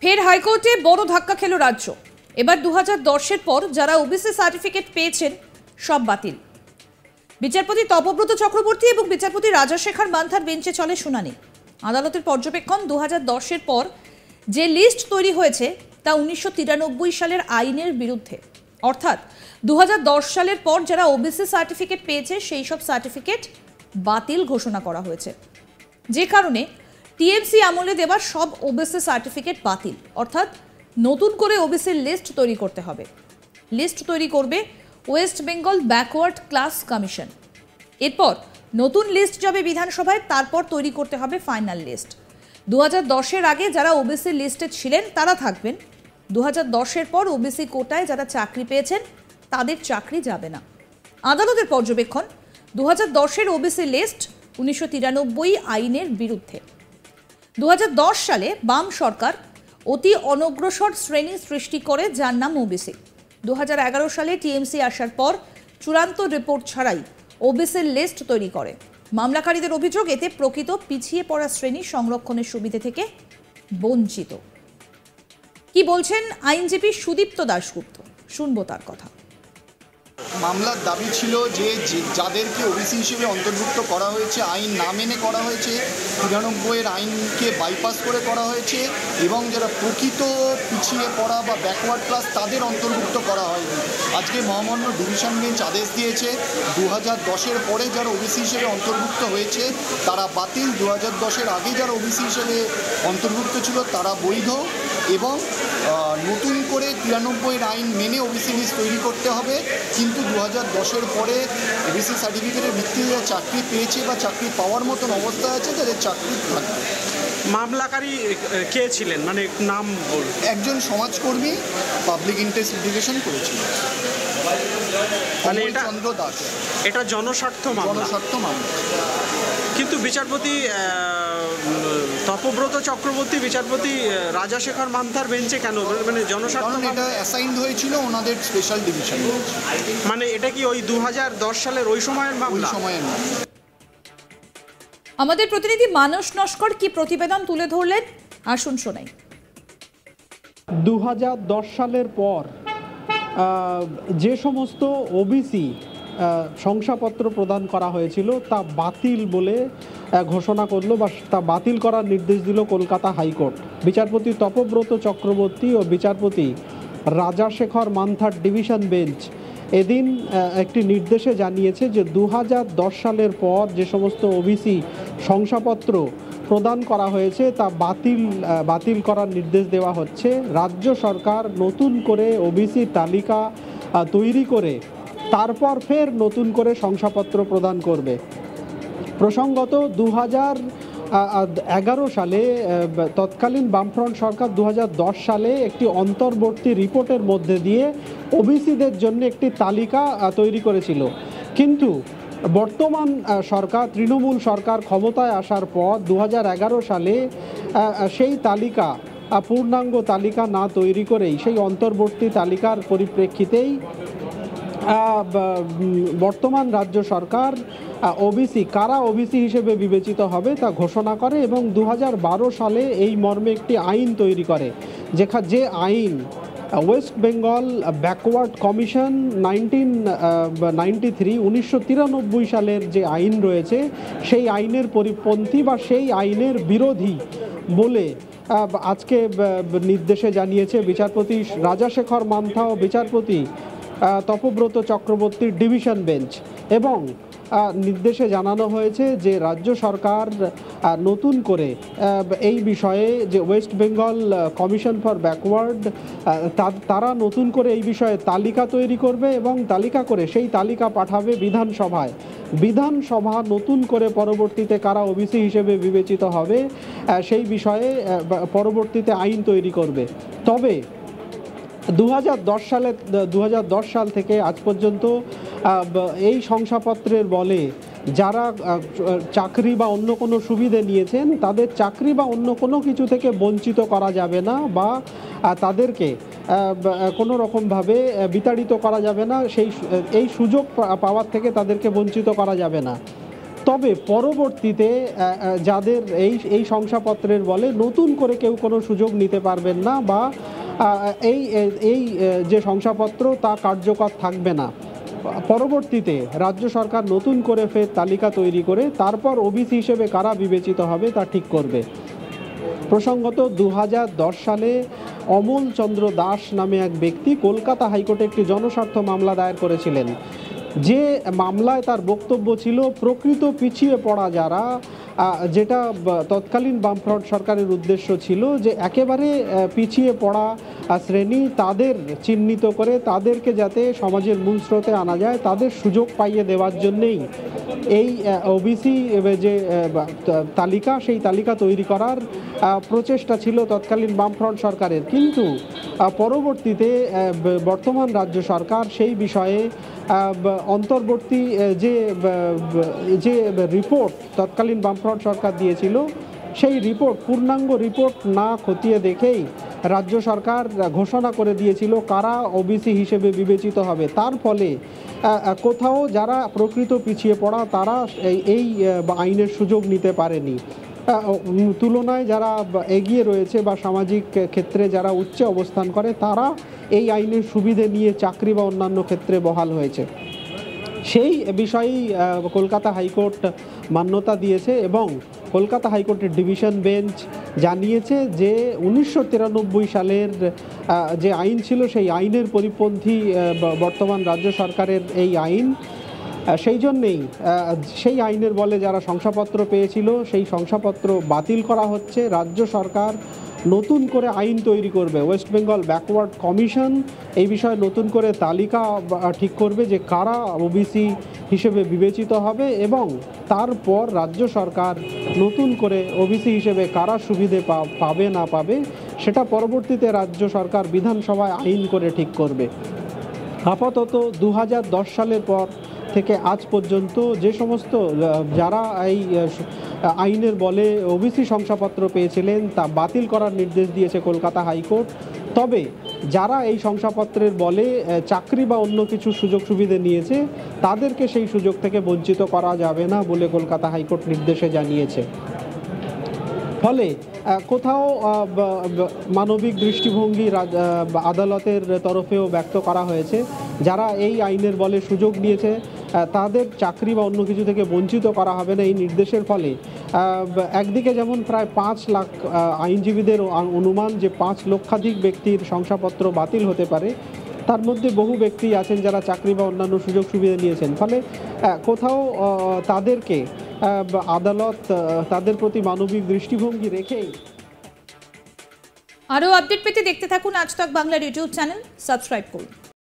ফের হাইকোর্টে বড় ধাক্কা খেল রাজ্য। এবার 2010-এর পর যারা ওবিসি সার্টিফিকেট পেয়েছেন সব বাতিল। বিচারপতি তপব্রত চক্রবর্তী এবং বিচারপতি রাজাশেখর মান্থার বেঞ্চে চলে শুনানি। আদালতের পর্যবেক্ষণ, 2010-এর পর যে লিস্ট তৈরি হয়েছে তা 1993 সালের আইনের বিরুদ্ধে। অর্থাৎ 2010 সালের পর যারা ওবিসি সার্টিফিকেট পেয়েছে সেই সব সার্টিফিকেট বাতিল ঘোষণা করা হয়েছে, যে কারণে টিএমসি আমলে দেওয়া সব ওবিসি সার্টিফিকেট বাতিল। অর্থাৎ নতুন করে ওবিসির লিস্ট তৈরি করতে হবে। লিস্ট তৈরি করবে West Bengal backward class commission. এরপর নতুন লিস্ট যাবে বিধানসভায়, তারপর তৈরি করতে হবে ফাইনাল লিস্ট। 2010-এর আগে যারা ওবিসি লিস্টে ছিলেন তারা থাকবেন। 2010-এর পর ওবিসি কোটায় যারা চাকরি পেয়েছেন তাদের চাকরি যাবে না। আদালতের পর্যবেক্ষণ, 2010-এর ওবিসি লিস্ট 1993 আইনের বিরুদ্ধে। 2010 সালে বাম সরকার অতি অনগ্রসর শ্রেণী সৃষ্টি করে, যার নাম ওবিসি। 2011 সালে টিএমসি আসার পর চূড়ান্ত রিপোর্ট ছাড়াই ওবিসির লিস্ট তৈরি করে। মামলাকারীদের অভিযোগ, এতে প্রকৃত পিছিয়ে পড়া শ্রেণী সংরক্ষণের সুবিধা থেকে বঞ্চিত। কি বলছেন আইনজীবী সুদীপ্ত দাশগুপ্ত, শুনবো তার কথা। মামলার দাবি ছিল যে যাদেরকে ওবিসি হিসেবে অন্তর্ভুক্ত করা হয়েছে, আইন না মেনে করা হয়েছে, 93-এর আইনকে বাইপাস করে করা হয়েছে, এবং যারা প্রকৃত পিছিয়ে পড়া বা ব্যাকওয়ার্ড ক্লাস তাদের অন্তর্ভুক্ত করা হয়নি। আজকে মহামান্য ডিভিশন বেঞ্চ আদেশ দিয়েছে 2010-এর পরে যারা ওবিসি হিসেবে অন্তর্ভুক্ত হয়েছে তারা বাতিল, 2010-এর আগে যারা ওবিসি হিসেবে অন্তর্ভুক্ত ছিল তারা বৈধ, এবং নতুন করে 93-এর আইন মেনে ওবিসি লিস্ট তৈরি করতে হবে। কিন্তু 2010-এর পরে ওবিসি সার্টিফিকেটের ভিত্তিতে যারা চাকরি পেয়েছে বা চাকরি পাওয়ার মতন অবস্থা আছে তাদের চাকরি থাকবে। মামলাকারী কে ছিলেন, মানে নাম বলুন? একজন সমাজকর্মী পাবলিক ইন্টারেস্টিগেশন করেছিল, মানে চন্দ্র দাস। এটা জনস্বার্থ মামলা। কিন্তু বিচারপতি তপব্রত চক্রবর্তী, বিচারপতি রাজাশেখর মান্থার বেঞ্চে কেন, মানে জনস্বার্থ? এটা অ্যাসাইন্ড হয়েছিল ওনাদের স্পেশাল ডিভিশন। মানে এটা কি ওই 2010 সালের ওই সময়ের মামলা? আমাদের প্রতিনিধি মানস নস্কর কি প্রতিবেদন তুলে ধরলেন, আসুন শোনাই। 2010 সালের পর যে সমস্ত ওবিসি শংসাপত্র প্রদান করা হয়েছিল তা বাতিল বলে ঘোষণা করলো বা তা বাতিল করার নির্দেশ দিল কলকাতা হাইকোর্ট। বিচারপতি তপব্রত চক্রবর্তী ও বিচারপতি রাজাশেখর মান্থার ডিভিশন বেঞ্চ এদিন একটি নির্দেশে জানিয়েছে যে 2010 সালের পর যে সমস্ত ওবিসি শংসাপত্র প্রদান করা হয়েছে তা বাতিল করার নির্দেশ দেওয়া হচ্ছে। রাজ্য সরকার নতুন করে ওবিসি তালিকা তৈরি করে তারপর ফের নতুন করে শংসাপত্র প্রদান করবে। প্রসঙ্গত 2011 সালে তৎকালীন বামফ্রন্ট সরকার 2010 সালে একটি অন্তর্বর্তী রিপোর্টের মধ্যে দিয়ে ওবিসিদের জন্য একটি তালিকা তৈরি করেছিল। কিন্তু বর্তমান সরকার, তৃণমূল সরকার ক্ষমতায় আসার পর 2011 সালে সেই তালিকা, পূর্ণাঙ্গ তালিকা না তৈরি করেই সেই অন্তর্বর্তী তালিকার পরিপ্রেক্ষিতেই বর্তমান রাজ্য সরকার ওবিসি, কারা ওবিসি হিসেবে বিবেচিত হবে তা ঘোষণা করে এবং 2012 সালে এই মর্মে একটি আইন তৈরি করে, যে আইন ওয়েস্ট বেঙ্গল ব্যাকওয়ার্ড কমিশন 1993 সালের যে আইন রয়েছে সেই আইনের পরিপন্থী বা সেই আইনের বিরোধী বলে আজকে নির্দেশে জানিয়েছে বিচারপতি রাজাশেখর মান্থা ও বিচারপতি তপব্রত চক্রবর্তীর ডিভিশন বেঞ্চ। এবং নির্দেশে জানানো হয়েছে যে রাজ্য সরকার নতুন করে এই বিষয়ে, যে West Bengal commission for backward, তারা নতুন করে এই বিষয়ে তালিকা তৈরি করবে এবং তালিকা করে সেই তালিকা পাঠাবে বিধানসভায়। বিধানসভা নতুন করে পরবর্তীতে কারা ওবিসি হিসেবে বিবেচিত হবে সেই বিষয়ে পরবর্তীতে আইন তৈরি করবে। তবে 2010 সাল থেকে আজ পর্যন্ত এই শংসাপত্রের বলে যারা চাকরি বা অন্য কোনো সুবিধে নিয়েছেন তাদের চাকরি বা অন্য কোনো কিছু থেকে বঞ্চিত করা যাবে না, বা তাদেরকে কোনো রকমভাবে বিতাড়িত করা যাবে না, এই সুযোগ পাওয়ার থেকে তাদেরকে বঞ্চিত করা যাবে না। তবে পরবর্তীতে যাদের এই শংসাপত্রের বলে নতুন করে কেউ কোনো সুযোগ নিতে পারবেন না, বা এই যে শংসাপত্র তা কার্যকর থাকবে না। পরবর্তীতে রাজ্য সরকার নতুন করে ফের তালিকা তৈরি করে তারপর ওবিসি হিসেবে কারা বিবেচিত হবে তা ঠিক করবে। প্রসঙ্গত 2010 সালে অমল চন্দ্র দাস নামে এক ব্যক্তি কলকাতা হাইকোর্টে একটি জনস্বার্থ মামলা দায়ের করেছিলেন, যে মামলায় তার বক্তব্য ছিল প্রকৃত পিছিয়ে পড়া যারা, যেটা তৎকালীন বামফ্রন্ট সরকারের উদ্দেশ্য ছিল যে একেবারে পিছিয়ে পড়া শ্রেণী তাদের চিহ্নিত করে তাদেরকে যাতে সমাজের মূল স্রোতে আনা যায়, তাদের সুযোগ পাইয়ে দেওয়ার জন্যেই এই ওবিসি যে তালিকা, সেই তালিকা তৈরি করার প্রচেষ্টা ছিল তৎকালীন বামফ্রন্ট সরকারের। কিন্তু পরবর্তীতে বর্তমান রাজ্য সরকার সেই বিষয়ে অন্তর্বর্তী যে রিপোর্ট তৎকালীন বামফ্রন্ট সরকার দিয়েছিল, সেই রিপোর্ট পূর্ণাঙ্গ রিপোর্ট না খতিয়ে দেখেই রাজ্য সরকার ঘোষণা করে দিয়েছিল কারা ওবিসি হিসেবে বিবেচিত হবে। তার ফলে কোথাও যারা প্রকৃত পিছিয়ে পড়া তারা এই আইনের সুযোগ নিতে পারেনি, তুলনায় যারা এগিয়ে রয়েছে বা সামাজিক ক্ষেত্রে যারা উচ্চ অবস্থান করে তারা এই আইনের সুবিধে নিয়ে চাকরি বা অন্যান্য ক্ষেত্রে বহাল হয়েছে। সেই বিষয়েই কলকাতা হাইকোর্ট মান্যতা দিয়েছে এবং কলকাতা হাইকোর্টের ডিভিশন বেঞ্চ জানিয়েছে যে 1993 সালের যে আইন ছিল সেই আইনের পরিপন্থী বর্তমান রাজ্য সরকারের এই আইন। সেই জন্যেই সেই আইনের বলে যারা শংসাপত্র পেয়েছিল সেই শংসাপত্র বাতিল করা হচ্ছে। রাজ্য সরকার নতুন করে আইন তৈরি করবে, ওয়েস্ট বেঙ্গল ব্যাকওয়ার্ড কমিশন এই বিষয়ে নতুন করে তালিকা ঠিক করবে যে কারা ওবিসি হিসেবে বিবেচিত হবে, এবং তারপর রাজ্য সরকার নতুন করে ওবিসি হিসেবে কারা সুবিধে পাবে না পাবে সেটা পরবর্তীতে রাজ্য সরকার বিধানসভায় আইন করে ঠিক করবে। আপাতত 2010 সালের পর থেকে আজ পর্যন্ত যে সমস্ত যারা এই আইনের বলে ওবিসি শংসাপত্র পেয়েছিলেন তা বাতিল করার নির্দেশ দিয়েছে কলকাতা হাইকোর্ট। তবে যারা এই শংসাপত্রের বলে চাকরি বা অন্য কিছু সুযোগ সুবিধা নিয়েছে তাদেরকে সেই সুযোগ থেকে বঞ্চিত করা যাবে না বলে কলকাতা হাইকোর্ট নির্দেশে জানিয়েছে। ফলে কোথাও মানবিক দৃষ্টিভঙ্গি আদালতের তরফেও ব্যক্ত করা হয়েছে, যারা এই আইনের বলে সুযোগ নিয়েছে তাদের চাকরি বা অন্য কিছু থেকে বঞ্চিত করা হবে না এই নির্দেশের ফলে। একদিকে যেমন প্রায় 5 লাখ আইনজীবীদের অনুমান যে 5 লক্ষাধিক ব্যক্তির শংসাপত্র বাতিল হতে পারে, তার মধ্যে বহু ব্যক্তি আছেন যারা চাকরি বা অন্যান্য সুযোগ সুবিধা নিয়েছেন। ফলে কোথাও তাদেরকে আদালত তাদের প্রতি মানবিক দৃষ্টিভঙ্গি রেখেই। আরও আপডেট পেতে দেখতে থাকুন আজ তাক বাংলার ইউটিউব চ্যানেল, সাবস্ক্রাইব করুন।